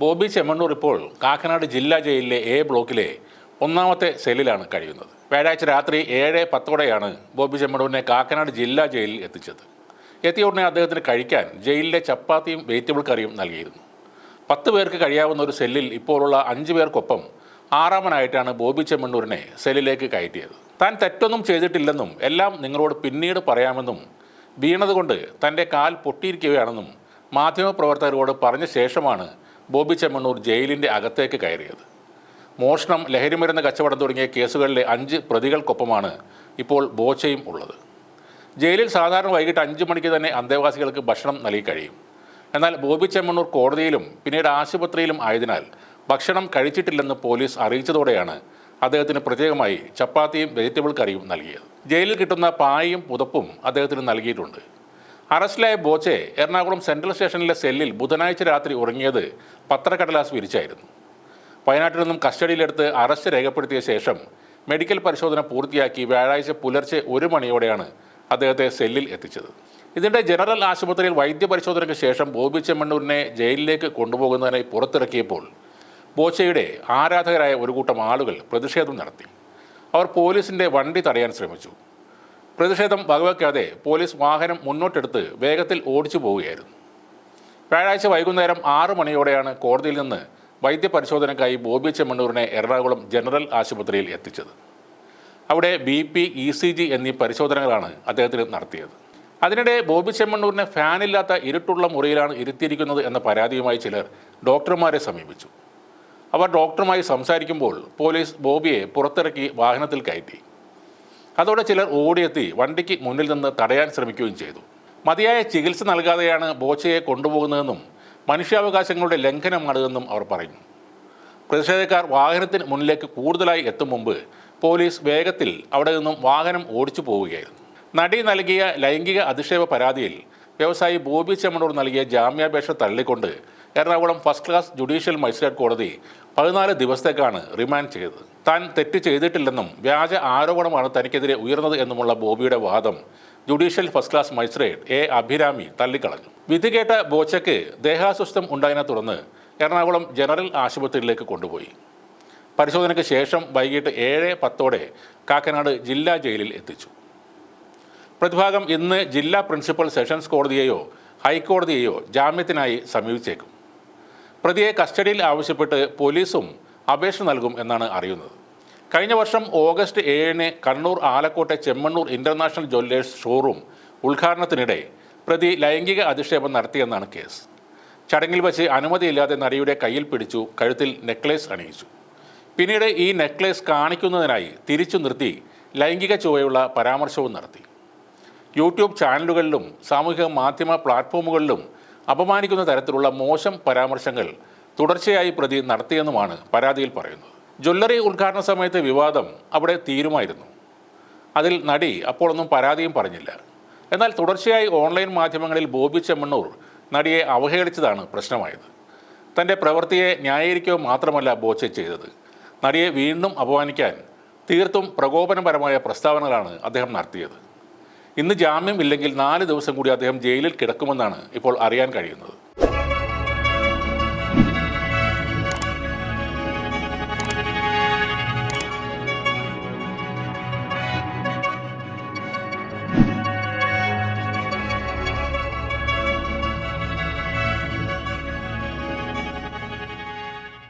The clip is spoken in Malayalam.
ബോബി ചെമ്മണ്ണൂർ ഇപ്പോൾ കാക്കനാട് ജില്ലാ ജയിലിലെ എ ബ്ലോക്കിലെ ഒന്നാമത്തെ സെല്ലിലാണ് കഴിയുന്നത്. വ്യാഴാഴ്ച രാത്രി 7:10 ബോബി ചെമ്മണ്ണൂരിനെ കാക്കനാട് ജില്ലാ ജയിലിൽ എത്തിച്ചത്. എത്തിയ ഉടനെ അദ്ദേഹത്തിന് കഴിക്കാൻ ജയിലിലെ ചപ്പാത്തിയും വെജിറ്റബിൾ കറിയും നൽകിയിരുന്നു. 10 പേർക്ക് കഴിയാവുന്ന ഒരു സെല്ലിൽ ഇപ്പോഴുള്ള 5 പേർക്കൊപ്പം 6-മനായിട്ടാണ് ബോബി ചെമ്മണ്ണൂരിനെ സെല്ലിലേക്ക് കയറ്റിയത്. താൻ തെറ്റൊന്നും ചെയ്തിട്ടില്ലെന്നും എല്ലാം നിങ്ങളോട് പിന്നീട് പറയാമെന്നും വീണതുകൊണ്ട് തൻ്റെ കാൽ പൊട്ടിയിരിക്കുകയാണെന്നും മാധ്യമപ്രവർത്തകരോട് പറഞ്ഞ ശേഷമാണ് ബോബി ചെമ്മണ്ണൂർ ജയിലിൻ്റെ അകത്തേക്ക് കയറിയത്. മോഷണം, ലഹരിമരുന്ന് കച്ചവടം തുടങ്ങിയ കേസുകളിലെ 5 പ്രതികൾക്കൊപ്പമാണ് ഇപ്പോൾ ബോച്ചയും ഉള്ളത്. ജയിലിൽ സാധാരണ വൈകിട്ട് 5 മണിക്ക് തന്നെ അന്തേവാസികൾക്ക് ഭക്ഷണം നൽകി കഴിയും. എന്നാൽ ബോബി ചെമ്മണ്ണൂർ കോടതിയിലും പിന്നീട് ആശുപത്രിയിലും ആയതിനാൽ ഭക്ഷണം കഴിച്ചിട്ടില്ലെന്ന് പോലീസ് അറിയിച്ചതോടെയാണ് അദ്ദേഹത്തിന് പ്രത്യേകമായി ചപ്പാത്തിയും വെജിറ്റബിൾ കറിയും നൽകിയത്. ജയിലിൽ കിട്ടുന്ന പായയും പുതപ്പും അദ്ദേഹത്തിന് നൽകിയിട്ടുണ്ട്. അറസ്റ്റിലായ ബോച്ചെ എറണാകുളം സെൻട്രൽ സ്റ്റേഷനിലെ സെല്ലിൽ ബുധനാഴ്ച രാത്രി ഉറങ്ങിയത് പത്രക്കടലാസ് വിരിച്ചായിരുന്നു. വയനാട്ടിൽ നിന്നും കസ്റ്റഡിയിലെടുത്ത് അറസ്റ്റ് രേഖപ്പെടുത്തിയ ശേഷം മെഡിക്കൽ പരിശോധന പൂർത്തിയാക്കി വ്യാഴാഴ്ച പുലർച്ചെ 1 മണിയോടെയാണ് അദ്ദേഹത്തെ സെല്ലിൽ എത്തിച്ചത്. ഇതിൻ്റെ ജനറൽ ആശുപത്രിയിൽ വൈദ്യപരിശോധനയ്ക്ക് ശേഷം ബോബി ചെമ്മണ്ണൂരിനെ ജയിലിലേക്ക് കൊണ്ടുപോകുന്നതിനായി പുറത്തിറക്കിയപ്പോൾ ബോച്ചയുടെ ആരാധകരായ ഒരു കൂട്ടം ആളുകൾ പ്രതിഷേധം നടത്തി. അവർ പോലീസിൻ്റെ വണ്ടി തടയാൻ ശ്രമിച്ചു. പ്രതിഷേധം വകവയ്ക്കാതെ പോലീസ് വാഹനം മുന്നോട്ടെടുത്ത് വേഗത്തിൽ ഓടിച്ചു പോവുകയായിരുന്നു. വ്യാഴാഴ്ച വൈകുന്നേരം 6 മണിയോടെയാണ് കോടതിയിൽ നിന്ന് വൈദ്യപരിശോധനയ്ക്കായി ബോബി ചെമ്മണ്ണൂരിനെ എറണാകുളം ജനറൽ ആശുപത്രിയിൽ എത്തിച്ചത്. അവിടെ BP, ECG എന്നീ പരിശോധനകളാണ് അദ്ദേഹത്തിന് നടത്തിയത്. അതിനിടെ ബോബി ചെമ്മണ്ണൂരിനെ ഫാനില്ലാത്ത ഇരുട്ടുള്ള മുറിയിലാണ് ഇരുത്തിയിരിക്കുന്നത് എന്ന പരാതിയുമായി ചിലർ ഡോക്ടർമാരെ സമീപിച്ചു. അവർ ഡോക്ടറുമായി സംസാരിക്കുമ്പോൾ പോലീസ് ബോബിയെ പുറത്തിറക്കി വാഹനത്തിൽ കയറ്റി. അതോടെ ചിലർ ഓടിയെത്തി വണ്ടിക്ക് മുന്നിൽ നിന്ന് തടയാൻ ശ്രമിക്കുകയും ചെയ്തു. മതിയായ ചികിത്സ നൽകാതെയാണ് ബോച്ചയെ കൊണ്ടുപോകുന്നതെന്നും മനുഷ്യാവകാശങ്ങളുടെ ലംഘനമാണിതെന്നും അവർ പറഞ്ഞു. പ്രതിഷേധക്കാർ വാഹനത്തിന് മുന്നിലേക്ക് കൂടുതലായി എത്തും മുമ്പ് പോലീസ് വേഗത്തിൽ അവിടെ നിന്നും വാഹനം ഓടിച്ചു പോവുകയായിരുന്നു. നടി നൽകിയ ലൈംഗിക അധിക്ഷേപ പരാതിയിൽ വ്യവസായി ബോബി ചെമ്മണ്ണൂർ നൽകിയ ജാമ്യാപേക്ഷ തള്ളിക്കൊണ്ട് Ernakulam first class judicial magistrate കോടതി 14 ദിവസത്തേക്കാണ് റിമാൻഡ് ചെയ്തത്. താൻ തെറ്റ് ചെയ്തിട്ടില്ലെന്നും വ്യാജ ആരോപണമാണ് തനിക്കെതിരെ ഉയർന്നത് എന്നുമുള്ള ബോബിയുടെ വാദം judicial first class magistrate A. Abhirami തള്ളിക്കളഞ്ഞു. വിധി കേട്ട ബോച്ചയ്ക്ക് ദേഹാസ്വസ്ഥം ഉണ്ടായതിനെ തുടർന്ന് എറണാകുളം ജനറൽ ആശുപത്രിയിലേക്ക് കൊണ്ടുപോയി. പരിശോധനയ്ക്ക് ശേഷം വൈകിട്ട് 7:10 കാക്കനാട് ജില്ലാ ജയിലിൽ എത്തിച്ചു. പ്രതിഭാഗം ഇന്ന് ജില്ലാ പ്രിൻസിപ്പൽ സെഷൻസ് കോടതിയെയോ ഹൈക്കോടതിയെയോ ജാമ്യത്തിനായി സമീപിച്ചേക്കും. പ്രതിയെ കസ്റ്റഡിയിൽ ആവശ്യപ്പെട്ട് പോലീസും അപേക്ഷ നൽകും എന്നാണ് അറിയുന്നത്. കഴിഞ്ഞ വർഷം ഓഗസ്റ്റ് 7 കണ്ണൂർ ആലക്കോട്ടെ ചെമ്മണ്ണൂർ ഇൻ്റർനാഷണൽ ജ്വല്ലേഴ്സ് ഷോറൂം ഉദ്ഘാടനത്തിനിടെ പ്രതി ലൈംഗിക അധിക്ഷേപം നടത്തിയെന്നാണ് കേസ്. ചടങ്ങിൽ വച്ച് അനുമതിയില്ലാതെ നടിയുടെ കയ്യിൽ പിടിച്ചു കഴുത്തിൽ നെക്ലേസ് അണിയിച്ചു. പിന്നീട് ഈ നെക്ലേസ് കാണിക്കുന്നതിനായി തിരിച്ചു നിർത്തി ലൈംഗിക ചുവയുള്ള പരാമർശവും നടത്തി. യൂട്യൂബ് ചാനലുകളിലും സാമൂഹിക മാധ്യമ പ്ലാറ്റ്ഫോമുകളിലും അപമാനിക്കുന്ന തരത്തിലുള്ള മോശം പരാമർശങ്ങൾ തുടർച്ചയായി പ്രതി നടത്തിയെന്നുമാണ് പരാതിയിൽ പറയുന്നത്. ജ്വല്ലറി ഉദ്ഘാടന സമയത്തെ വിവാദം അവിടെ തീരുമായിരുന്നു. അതിൽ നടി അപ്പോഴൊന്നും പരാതിയും പറഞ്ഞില്ല. എന്നാൽ തുടർച്ചയായി ഓൺലൈൻ മാധ്യമങ്ങളിൽ ബോബി ചെമ്മണ്ണൂർ നടിയെ അവഹേളിച്ചതാണ് പ്രശ്നമായത്. തൻ്റെ പ്രവൃത്തിയെ ന്യായീകരിക്കുക മാത്രമല്ല ബോച്ചെ ചെയ്തത്, നടിയെ വീണ്ടും അപമാനിക്കാൻ തീർത്തും പ്രകോപനപരമായ പ്രസ്താവനകളാണ് അദ്ദേഹം നടത്തിയത്. ഇന്ന് ജാമ്യം ഇല്ലെങ്കിൽ 4 ദിവസം കൂടി അദ്ദേഹം ജയിലിൽ കിടക്കുമെന്നാണ് ഇപ്പോൾ അറിയാൻ കഴിയുന്നത്.